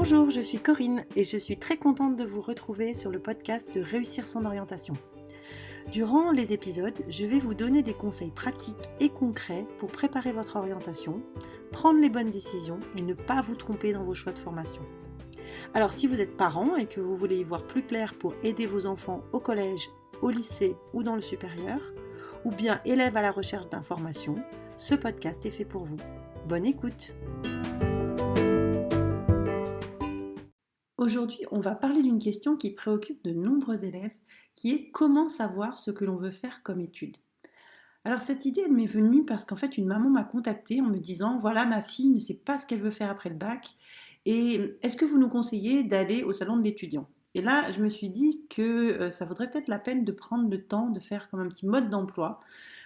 Bonjour, je suis Corinne et je suis très contente de vous retrouver sur le podcast de Réussir son orientation. Durant les épisodes, je vais vous donner des conseils pratiques et concrets pour préparer votre orientation, prendre les bonnes décisions et ne pas vous tromper dans vos choix de formation. Alors si vous êtes parent et que vous voulez y voir plus clair pour aider vos enfants au collège, au lycée ou dans le supérieur, ou bien élève à la recherche d'informations, ce podcast est fait pour vous. Bonne écoute! Aujourd'hui, on va parler d'une question qui préoccupe de nombreux élèves, qui est comment savoir ce que l'on veut faire comme étude. Alors cette idée, elle m'est venue parce qu'en fait, une maman m'a contactée en me disant « Voilà, ma fille ne sait pas ce qu'elle veut faire après le bac, et est-ce que vous nous conseillez d'aller au salon de l'étudiant ?» Et là, je me suis dit que ça vaudrait peut-être la peine de prendre le temps de faire comme un petit mode d'emploi,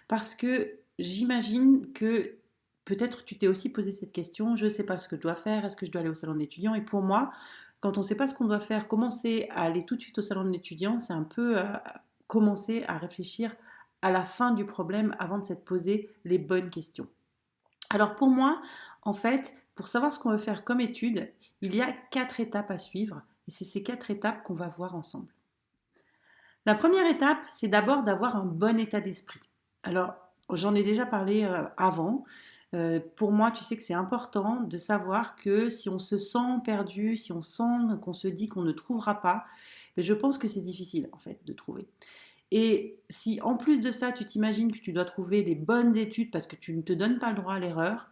parce que j'imagine que peut-être tu t'es aussi posé cette question, je ne sais pas ce que je dois faire, est-ce que je dois aller au salon de l'étudiant? Et pour moi, quand on ne sait pas ce qu'on doit faire, commencer à aller tout de suite au salon de l'étudiant, c'est un peu commencer à réfléchir à la fin du problème avant de s'être posé les bonnes questions. Alors pour moi, en fait, pour savoir ce qu'on veut faire comme étude, il y a 4 étapes à suivre et c'est ces 4 étapes qu'on va voir ensemble. La première étape, c'est d'abord d'avoir un bon état d'esprit. Alors, j'en ai déjà parlé avant. Pour moi, tu sais que c'est important de savoir que si on se sent perdu, si on sent qu'on se dit qu'on ne trouvera pas, je pense que c'est difficile en fait de trouver. Et si en plus de ça, tu t'imagines que tu dois trouver les bonnes études parce que tu ne te donnes pas le droit à l'erreur,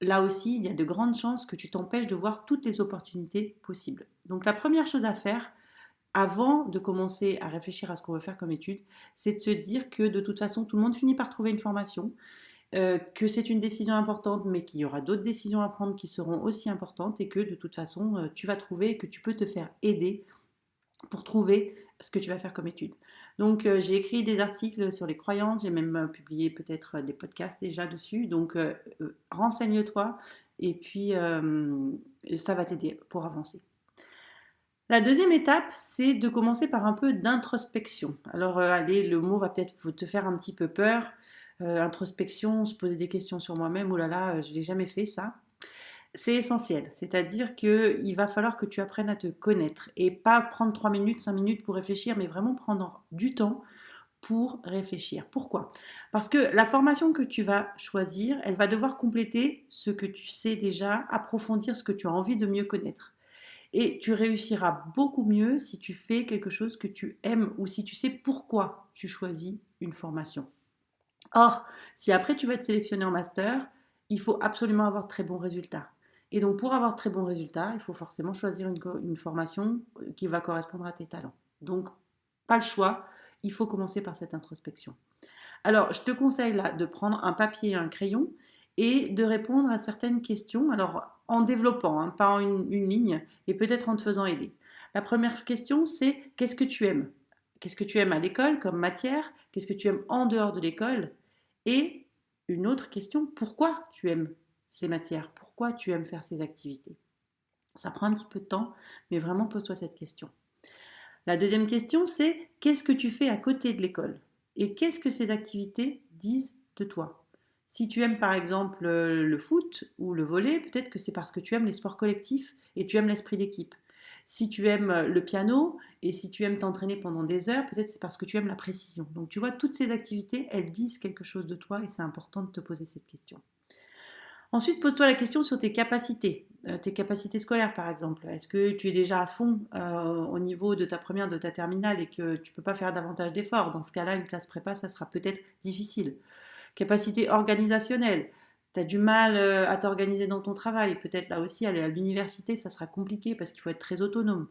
là aussi, il y a de grandes chances que tu t'empêches de voir toutes les opportunités possibles. Donc la première chose à faire, avant de commencer à réfléchir à ce qu'on veut faire comme étude, c'est de se dire que de toute façon, tout le monde finit par trouver une formation, que c'est une décision importante, mais qu'il y aura d'autres décisions à prendre qui seront aussi importantes et que de toute façon, tu vas trouver et que tu peux te faire aider pour trouver ce que tu vas faire comme étude. Donc, j'ai écrit des articles sur les croyances, j'ai même publié peut-être des podcasts déjà dessus. Donc, renseigne-toi et puis ça va t'aider pour avancer. La deuxième étape, c'est de commencer par un peu d'introspection. Alors, allez, le mot va peut-être te faire un petit peu peur. Introspection, se poser des questions sur moi-même, oh là là, je ne l'ai jamais fait ça. C'est essentiel, c'est-à-dire qu'il va falloir que tu apprennes à te connaître et pas prendre 3 minutes, 5 minutes pour réfléchir, mais vraiment prendre du temps pour réfléchir. Pourquoi? Parce que la formation que tu vas choisir, elle va devoir compléter ce que tu sais déjà, approfondir ce que tu as envie de mieux connaître. Et tu réussiras beaucoup mieux si tu fais quelque chose que tu aimes ou si tu sais pourquoi tu choisis une formation. Or, si après tu vas être sélectionné en master, il faut absolument avoir de très bons résultats. Et donc pour avoir de très bons résultats, il faut forcément choisir une formation qui va correspondre à tes talents. Donc, pas le choix, il faut commencer par cette introspection. Alors, je te conseille là de prendre un papier et un crayon et de répondre à certaines questions, alors en développant, pas en une ligne, et peut-être en te faisant aider. La première question, c'est qu'est-ce que tu aimes? Qu'est-ce que tu aimes à l'école comme matière? Qu'est-ce que tu aimes en dehors de l'école? Et une autre question, pourquoi tu aimes ces matières? Pourquoi tu aimes faire ces activités? Ça prend un petit peu de temps, mais vraiment pose-toi cette question. La deuxième question, c'est qu'est-ce que tu fais à côté de l'école? Et qu'est-ce que ces activités disent de toi? Si tu aimes par exemple le foot ou le volley, peut-être que c'est parce que tu aimes les sports collectifs et tu aimes l'esprit d'équipe. Si tu aimes le piano et si tu aimes t'entraîner pendant des heures, peut-être c'est parce que tu aimes la précision. Donc tu vois, toutes ces activités, elles disent quelque chose de toi et c'est important de te poser cette question. Ensuite, pose-toi la question sur tes capacités scolaires par exemple. Est-ce que tu es déjà à fond au niveau de ta première, de ta terminale et que tu ne peux pas faire davantage d'efforts? Dans ce cas-là, une classe prépa, ça sera peut-être difficile. Capacité organisationnelle. Tu as du mal à t'organiser dans ton travail. Peut-être là aussi, aller à l'université, ça sera compliqué parce qu'il faut être très autonome.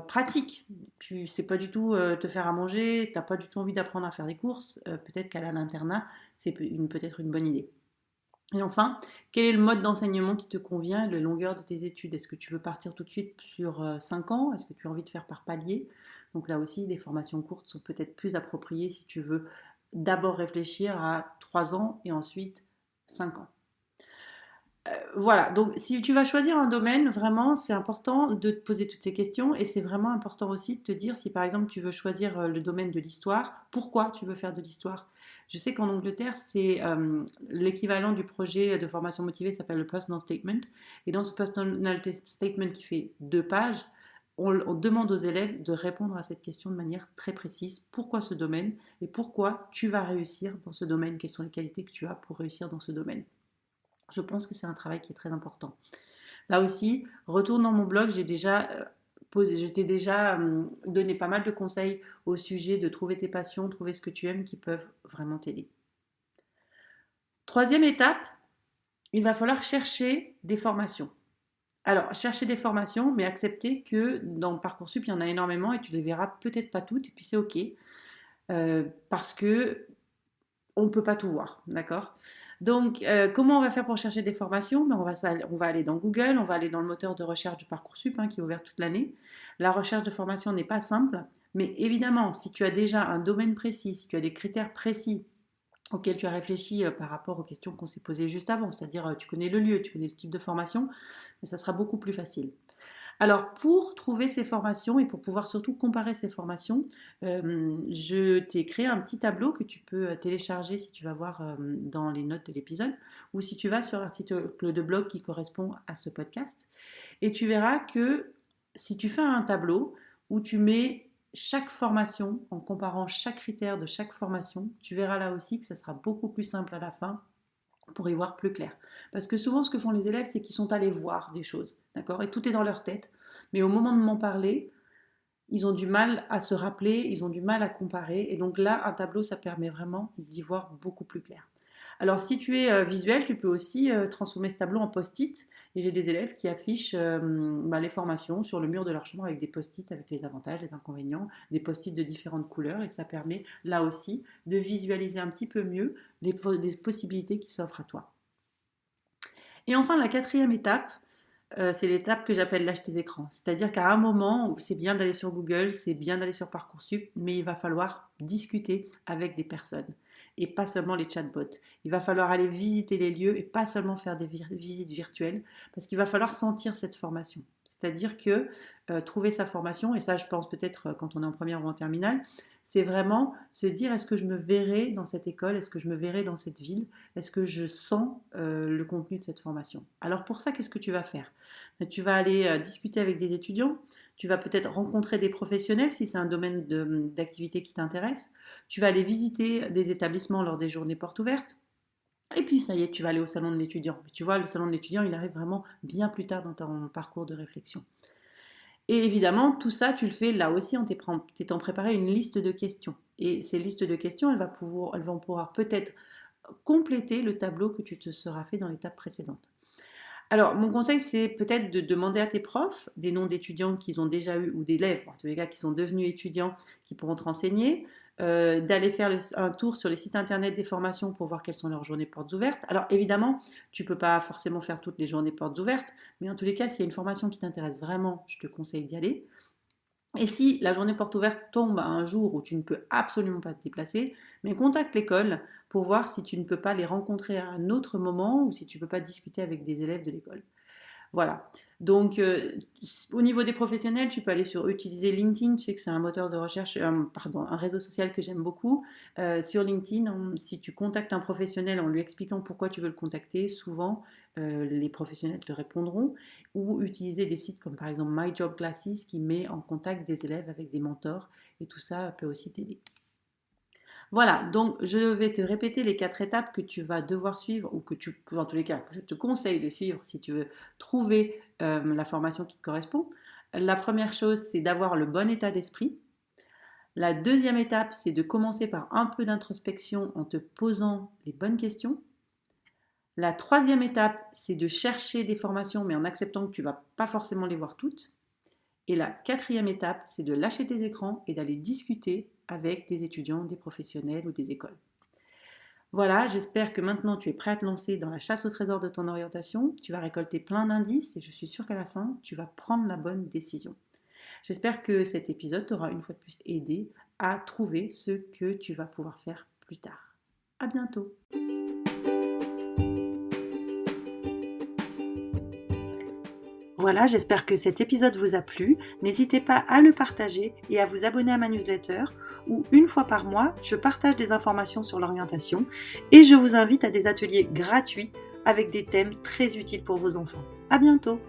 Pratique. Tu ne sais pas du tout te faire à manger, tu n'as pas du tout envie d'apprendre à faire des courses. Peut-être qu'aller à l'internat, c'est peut-être une bonne idée. Et enfin, quel est le mode d'enseignement qui te convient, la longueur de tes études? Est-ce que tu veux partir tout de suite sur 5 ans? Est-ce que tu as envie de faire par palier? Donc là aussi, des formations courtes sont peut-être plus appropriées si tu veux d'abord réfléchir à 3 ans et ensuite 5 ans. Voilà, donc si tu vas choisir un domaine, vraiment, c'est important de te poser toutes ces questions et c'est vraiment important aussi de te dire si par exemple tu veux choisir le domaine de l'histoire, pourquoi tu veux faire de l'histoire? Je sais qu'en Angleterre, c'est l'équivalent du projet de formation motivée s'appelle le Personal Statement. Et dans ce Personal Statement qui fait 2 pages, on demande aux élèves de répondre à cette question de manière très précise. Pourquoi ce domaine et pourquoi tu vas réussir dans ce domaine? Quelles sont les qualités que tu as pour réussir dans ce domaine? Je pense que c'est un travail qui est très important. Là aussi, retourne dans mon blog, je t'ai déjà donné pas mal de conseils au sujet de trouver tes passions, trouver ce que tu aimes qui peuvent vraiment t'aider. Troisième étape, il va falloir chercher des formations. Alors, chercher des formations, mais accepter que dans Parcoursup, il y en a énormément et tu les verras peut-être pas toutes, et puis c'est ok, parce que on ne peut pas tout voir, d'accord? Donc, comment on va faire pour chercher des formations? Ben, on va aller dans Google, on va aller dans le moteur de recherche du Parcoursup, qui est ouvert toute l'année. La recherche de formation n'est pas simple, mais évidemment, si tu as déjà un domaine précis, si tu as des critères précis auxquels tu as réfléchi par rapport aux questions qu'on s'est posées juste avant, c'est-à-dire tu connais le lieu, tu connais le type de formation, ça sera beaucoup plus facile. Alors, pour trouver ces formations et pour pouvoir surtout comparer ces formations, je t'ai créé un petit tableau que tu peux télécharger si tu vas voir dans les notes de l'épisode ou si tu vas sur l'article de blog qui correspond à ce podcast. Et tu verras que si tu fais un tableau où tu mets chaque formation en comparant chaque critère de chaque formation, tu verras là aussi que ça sera beaucoup plus simple à la fin pour y voir plus clair. Parce que souvent, ce que font les élèves, c'est qu'ils sont allés voir des choses, d'accord? Et tout est dans leur tête. Mais au moment de m'en parler, ils ont du mal à se rappeler, ils ont du mal à comparer. Et donc là, un tableau, ça permet vraiment d'y voir beaucoup plus clair. Alors, si tu es visuel, tu peux aussi transformer ce tableau en post-it. Et j'ai des élèves qui affichent les formations sur le mur de leur chambre avec des post-it, avec les avantages, les inconvénients, des post-it de différentes couleurs. Et ça permet là aussi de visualiser un petit peu mieux les possibilités qui s'offrent à toi. Et enfin, la quatrième étape, c'est l'étape que j'appelle lâche tes écrans. C'est-à-dire qu'à un moment, c'est bien d'aller sur Google, c'est bien d'aller sur Parcoursup, mais il va falloir discuter avec des personnes et pas seulement les chatbots. Il va falloir aller visiter les lieux et pas seulement faire des visites virtuelles parce qu'il va falloir sentir cette formation. C'est-à-dire que trouver sa formation, et ça je pense peut-être quand on est en première ou en terminale, c'est vraiment se dire est-ce que je me verrai dans cette école, est-ce que je me verrai dans cette ville, est-ce que je sens le contenu de cette formation. Alors pour ça, qu'est-ce que tu vas faire? Tu vas aller discuter avec des étudiants, tu vas peut-être rencontrer des professionnels si c'est un domaine d'activité qui t'intéresse, tu vas aller visiter des établissements lors des journées portes ouvertes, et puis ça y est, tu vas aller au salon de l'étudiant. Tu vois, le salon de l'étudiant, il arrive vraiment bien plus tard dans ton parcours de réflexion. Et évidemment, tout ça, tu le fais là aussi en t'étant préparé une liste de questions. Et ces listes de questions, elles vont pouvoir peut-être compléter le tableau que tu te seras fait dans l'étape précédente. Alors, mon conseil, c'est peut-être de demander à tes profs des noms d'étudiants qu'ils ont déjà eu, ou d'élèves, en tous les cas, qui sont devenus étudiants, qui pourront te renseigner, d'aller faire un tour sur les sites internet des formations pour voir quelles sont leurs journées portes ouvertes. Alors, évidemment, tu ne peux pas forcément faire toutes les journées portes ouvertes, mais en tous les cas, s'il y a une formation qui t'intéresse vraiment, je te conseille d'y aller. Et si la journée porte ouverte tombe à un jour où tu ne peux absolument pas te déplacer, mais contacte l'école pour voir si tu ne peux pas les rencontrer à un autre moment ou si tu ne peux pas discuter avec des élèves de l'école. Voilà. Donc, au niveau des professionnels, tu peux aller utiliser LinkedIn. Je sais que c'est un moteur de recherche, un réseau social que j'aime beaucoup. Sur LinkedIn, si tu contactes un professionnel en lui expliquant pourquoi tu veux le contacter, souvent les professionnels te répondront. Ou utiliser des sites comme par exemple My Job Classes qui met en contact des élèves avec des mentors. Et tout ça peut aussi t'aider. Voilà, donc je vais te répéter les 4 étapes que tu vas devoir suivre ou en tous les cas, que je te conseille de suivre si tu veux trouver la formation qui te correspond. La première chose, c'est d'avoir le bon état d'esprit. La deuxième étape, c'est de commencer par un peu d'introspection en te posant les bonnes questions. La troisième étape, c'est de chercher des formations mais en acceptant que tu ne vas pas forcément les voir toutes. Et la quatrième étape, c'est de lâcher tes écrans et d'aller discuter avec des étudiants, des professionnels ou des écoles. Voilà, j'espère que maintenant tu es prêt à te lancer dans la chasse au trésor de ton orientation. Tu vas récolter plein d'indices et je suis sûre qu'à la fin, tu vas prendre la bonne décision. J'espère que cet épisode t'aura une fois de plus aidé à trouver ce que tu vas pouvoir faire plus tard. À bientôt! Voilà, j'espère que cet épisode vous a plu. N'hésitez pas à le partager et à vous abonner à ma newsletter où une fois par mois, je partage des informations sur l'orientation et je vous invite à des ateliers gratuits avec des thèmes très utiles pour vos enfants. À bientôt!